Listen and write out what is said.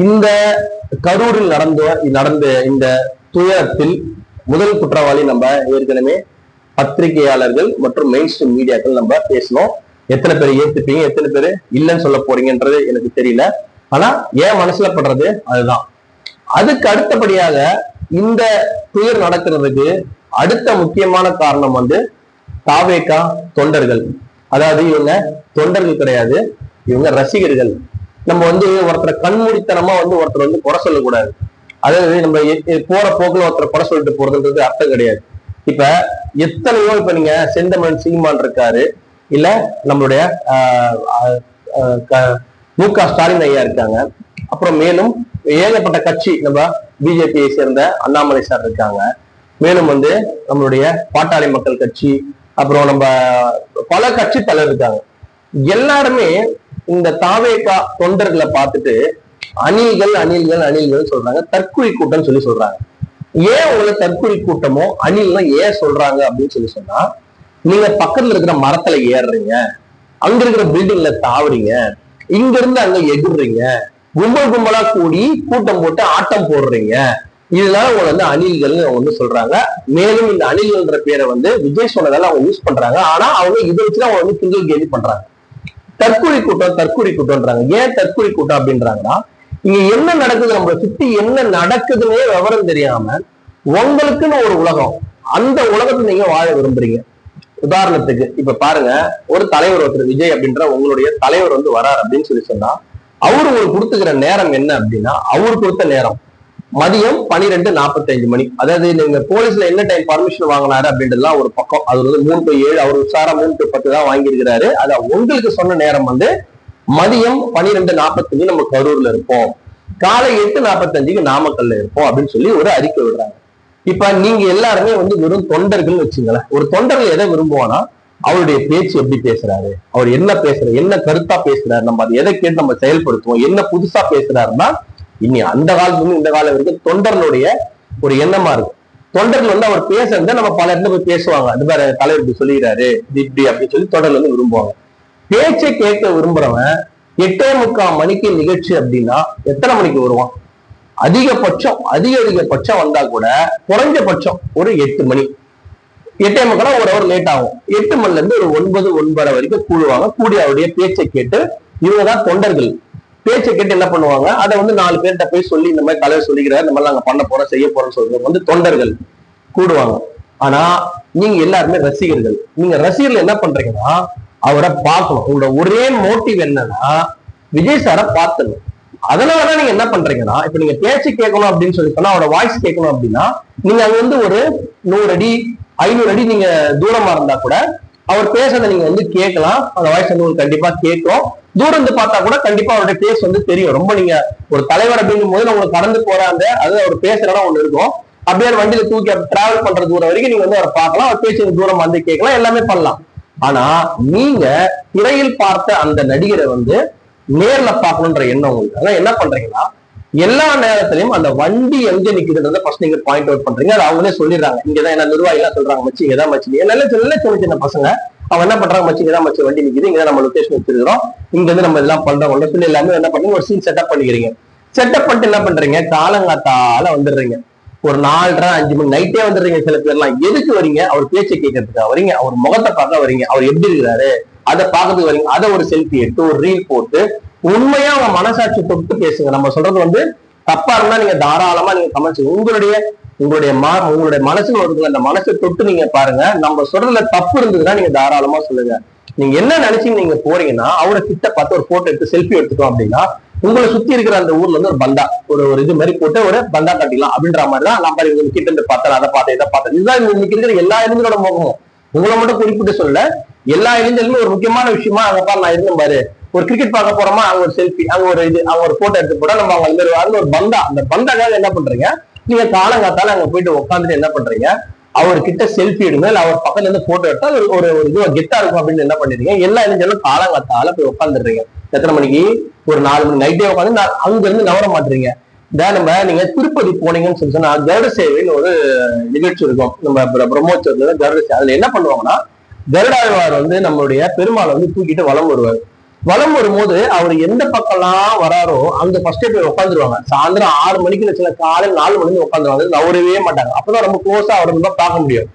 இந்த கரூரில் நடந்த இந்த துயரத்தில் முதல் குற்றவாளி நம்ம ஏற்கனவே பத்திரிகையாளர்கள் மற்றும் மெயின் ஸ்ட்ரீம் மீடியாக்கள் நம்ம பேசணும். எத்தனை பேர் ஏத்துப்பீங்க, எத்தனை பேர் இல்லைன்னு சொல்ல போறீங்கன்றது எனக்கு தெரியல. ஆனா ஏன் மனசுல படுறது அதுதான். அதுக்கு அடுத்தபடியாக இந்த துயர் நடக்கிறதுக்கு அடுத்த முக்கியமான காரணம் தாவேகா தொண்டர்கள். அதாவது இவங்க தொண்டர்கள் கிடையாது, இவங்க ரசிகர்கள். நம்ம ஒருத்தரை கண்மூடித்தனமா ஒருத்தர் குறை சொல்லக்கூடாது. அதாவது நம்ம போற போக்குல ஒருத்தரை குறை சொல்லிட்டு போறதுன்றது அர்த்தம் கிடையாது. இப்ப எத்தனையோ இப்ப நீங்க செந்தமன் சீமான் இருக்காரு, இல்ல நம்மளுடைய மு.க. ஸ்டாலின் ஐயா இருக்காங்க, அப்புறம் மேலும் ஏகப்பட்ட கட்சி நம்ம பிஜேபியை சேர்ந்த அண்ணாமலை சார் இருக்காங்க, மேலும் நம்மளுடைய பாட்டாளி மக்கள் கட்சி, அப்புறம் நம்ம பல கட்சி தலைவர் இருக்காங்க. எல்லாருமே இந்த தாவேகா தொண்டர்களை பார்த்துட்டு அணில்கள் அணில்கள் அணில்கள் சொல்றாங்க, தற்குறி கூட்டம் சொல்லி சொல்றாங்க. ஏன் உங்களை தற்குறி கூட்டமோ அணில்னா ஏன் சொல்றாங்க அப்படின்னு சொன்னா, நீங்க பக்கத்துல இருக்கிற மரத்துல ஏறுறீங்க, அங்க இருக்கிற பில்டிங்ல தாவுறீங்க, இங்க இருந்து அங்க எதிர்றீங்க, கும்பல் கும்பலா கூடி கூட்டம் போட்டு ஆட்டம் போடுறீங்க, இதனால உங்களை அணில்கள் சொல்றாங்க. மேலும் இந்த அணில்கள்ன்ற பேரை விஜய் சொன்னதால அவங்க யூஸ் பண்றாங்க. ஆனா அவங்க இதை வச்சுதான் அவங்க கிண்டல் கேலி பண்றாங்க. தற்குறி கூட்டம் தற்குறி கூட்டம்ன்றாங்க. ஏன் தற்குறி கூட்டம் அப்படின்றாங்கன்னா, இங்க என்ன நடக்குது, நம்மளை சுத்தி என்ன நடக்குதுன்னே விவரம் தெரியாம உங்களுக்குன்னு ஒரு உலகம், அந்த உலகத்தை நீங்க வாழ விரும்புறீங்க. உதாரணத்துக்கு இப்ப பாருங்க, ஒரு தலைவர் ஒருத்தர் விஜய் அப்படின்ற உங்களுடைய தலைவர் வராரு அப்படின்னு சொன்னா, அவரு உங்களுக்கு கொடுத்துக்கிற நேரம் என்ன அப்படின்னா, அவரு கொடுத்த நேரம் மதியம் 12:45 மணி. அதாவது நீங்க போலீஸ்ல என்ன டைம் பர்மிஷன் வாங்கினாரு அப்படின்றதுலாம் ஒரு பக்கம். அது 3 to 7, அவர் உஷாரா 3 to 10 தான் வாங்கியிருக்கிறாரு. அத உங்களுக்கு சொன்ன நேரம் மதியம் 12:45 நம்ம கரூர்ல இருப்போம், காலை 8:45 நாமக்கல்ல இருப்போம் அப்படின்னு சொல்லி ஒரு அறிக்கை விடுறாங்க. இப்ப நீங்க எல்லாருமே வெறும் தொண்டர்கள் வச்சுங்களேன். ஒரு தொண்டர்கள் எதை விரும்புவானா, அவருடைய பேச்சு எப்படி பேசுறாரு, அவர் என்ன பேசுறாரு, என்ன கருத்தா பேசுறாரு, நம்ம அதை எதை கேட்டு நம்ம செயல்படுத்துவோம், என்ன புதுசா பேசுறாருன்னா, இனி அந்த காலத்துல இந்த காலம் வரைக்கும் தொண்டர்களுடைய ஒரு எண்ணமா இருக்கு. தொண்டர்கள் அவர் பேசுறத நம்ம பல இடத்துல போய் பேசுவாங்க, அது மாதிரி தலைவர் இப்படி சொல்லிடுறாரு இப்படி அப்படின்னு சொல்லி தொண்டர்கள் விரும்புவாங்க. பேச்சை கேட்க விரும்புறவன் 8:45 மணிக்கு நிகழ்ச்சி அப்படின்னா எத்தனை மணிக்கு வருவான்? அதிகபட்சம் வந்தா கூட குறைஞ்சபட்சம் ஒரு 8 மணி, 8:45 ஒரு அவர் லேட் ஆகும். 8 மணில இருந்து ஒரு 9, 9:30 வரைக்கும் கூடுவாங்க. கூடி அவருடைய பேச்சை கேட்டு, இவங்கதான் தொண்டர்கள். பேச்சை கேட்டு என்ன பண்ணுவாங்க, அதை 4 பேர்கிட்ட போய் சொல்லி, இந்த மாதிரி தலைவர் சொல்லிக்கிறாரு, இந்த மாதிரி நாங்க பண்ண போறோம் செய்ய போறோம்னு சொல்றது தொண்டர்கள் கூடுவாங்க. ஆனா நீங்க எல்லாருமே ரசிகர்கள். நீங்க ரசிகர்கள் என்ன பண்றீங்கன்னா, அவரை பார்க்கணும். உங்களோட ஒரே மோட்டிவ் என்னன்னா விஜய் சாரை பார்த்துணும். அதனாலதான் நீங்க என்ன பண்றீங்கன்னா, இப்ப நீங்க பேச்சு கேட்கணும் அப்படின்னு சொல்லி சொன்னா, அவரோட வாய்ஸ் கேட்கணும் அப்படின்னா, நீங்க அங்க ஒரு 100 அடி 500 அடி நீங்க தூரமா இருந்தா கூட அவர் பேசுறதை நீங்க கேட்கலாம். அந்த வாய்ஸ் உங்களுக்கு கண்டிப்பா கேட்கும். தூரம் இருந்து பார்த்தா கூட கண்டிப்பா அவருடைய பேஸ் தெரியும். ரொம்ப நீங்க ஒரு தலைவர் அப்படிங்கும் போது உங்களுக்கு கடந்து போற அது அவர் பேசுற இடம் ஒண்ணு இருக்கும். அப்படியே வண்டியில தூக்கி டிராவல் பண்ற தூரம் வரைக்கும் நீங்க அவரை பார்க்கலாம், அவர் பேச்சு தூரம் கேட்கலாம், எல்லாமே பண்ணலாம். ஆனா நீங்க திரையில் பார்த்த அந்த நடிகரை நேர்ல பார்க்கணுன்ற எண்ணம் உங்களுக்கு. அதான் என்ன பண்றீங்கன்னா, எல்லா நேரத்திலையும் அந்த வண்டி எங்க நிக்குதுன்றத ஃபர்ஸ்ட் நீங்க பாயிண்ட் அவுட் பண்றீங்க. அது அவங்களே சொல்லிடுறாங்க. இங்கதான் என்ன நிர்வாகி எல்லாம் சொல்றாங்க, மச்சி இங்கதான் மச்சி, நல்ல சின்ன பசங்க அவன் என்ன பண்றாங்க, மச்சி இங்கதான் மச்சி வண்டி நிக்குது, இங்கதான் நம்ம லொகேஷன் வச்சிருக்கிறோம், இங்க நம்ம இதெல்லாம் பண்றோம் சொல்லி எல்லாமே என்ன பண்றீங்க, ஒரு சீன் செட்டப் பண்ணிக்கிறீங்க. செட்டப் பண்ணிட்டு என்ன பண்றீங்க, காலங்காத்தால வந்துடுறீங்க. ஒரு 4:30 5 மணி நைட்டே வந்துடுறீங்க. சில பேர்லாம் எதுக்கு வரீங்க, அவர் பேச்சை கேட்கறதுக்காக வரீங்க, அவர் முகத்தை பார்க்க வரீங்க, அவர் எப்படி இருக்கிறாரு அதை பார்க்கறதுக்கு வரீங்க. அதை ஒரு செல்ஃபி எடுத்து ஒரு ரீல் போட்டு உண்மையா அவங்க மனசாட்சி தொட்டு பேசுங்க. நம்ம சொல்றது தப்பா இருந்தா நீங்க தாராளமா நீங்க கமெண்ட்ஸ் உங்களுடைய மனசுல வருதுல, அந்த மனசை தொட்டு நீங்க பாருங்க. நம்ம சொல்றதுல தப்பு இருந்ததுன்னா நீங்க தாராளமா சொல்லுங்க. நீங்க என்ன நினைச்சீங்க, நீங்க போறீங்கன்னா அவரை கிட்ட பார்த்து ஒரு போட்டோ எடுத்து செல்ஃபி எடுத்துட்டோம் அப்படின்னா, உங்களை சுத்தி இருக்கிற அந்த ஊர்ல ஒரு பந்தா ஒரு இது மாதிரி போட்டு ஒரு பந்தா காட்டிக்கலாம் அப்படின்ற மாதிரிதான் நம்ம கிட்ட இருந்து பார்த்தேன், அதை பார்த்தேன், இதை பார்த்தேன். இதுதான் இன்னைக்கு இருக்கிற எல்லா இளைஞர்களோட முகமும். உங்களை மட்டும் குறிப்பிட்டு சொல்ல, எல்லா இளைஞர்களுமே ஒரு முக்கியமான விஷயமா அங்க பாரு நான் இருந்தேன் பாரு, ஒரு கிரிக்கெட் பார்க்க போறோமா அங்க ஒரு செல்ஃபி, அங்க ஒரு இது, அங்க ஒரு போட்டோ எடுத்து போட்டா நம்ம அவங்க ஒரு பந்தா. அந்த பந்தாக்காக என்ன பண்றீங்க, நீங்க காலங்காத்தால அங்க போயிட்டு உட்காந்துட்டு என்ன பண்றீங்க, அவர்கிட்ட செல்ஃபி எடுங்க, இல்ல அவர் பக்கத்துல இருந்து போட்டோ எடுத்தா ஒரு இது கெட்டா இருக்கும் அப்படின்னு என்ன பண்ணிருக்கீங்க, எல்லா இளைஞர்களும் காலங்காத்தால போய் உட்காந்துடுறீங்க. எத்தனை மணிக்கு, ஒரு 4 மணி நைட்டே உட்காந்து அங்க இருந்து நவர மாட்டீங்க. நம்ம நீங்க திருப்பதி போனீங்கன்னு சொல்லி சொன்னா, கருட சேவைன்னு ஒரு நிகழ்ச்சி இருக்கும் நம்ம பிரம்மோற்சவத்துல. கருட சேவை அதுல என்ன பண்ணுவாங்கன்னா, கருடாழ்வார் நம்மளுடைய பெருமாளை தூக்கிட்டு வலம் வருவார். வலம் வரும்போது அவர் எந்த பக்கம்லாம் வராரோ அங்க ஃபர்ஸ்டே போய் உட்காந்துருவாங்க. சாயந்தரம் 6 மணிக்கு சில காலையில் 4 மணிக்கு உட்காந்துருவாங்க, நவரவே மாட்டாங்க. அப்பதான் ரொம்ப க்ளோஸா அவர் பார்க்க முடியும்.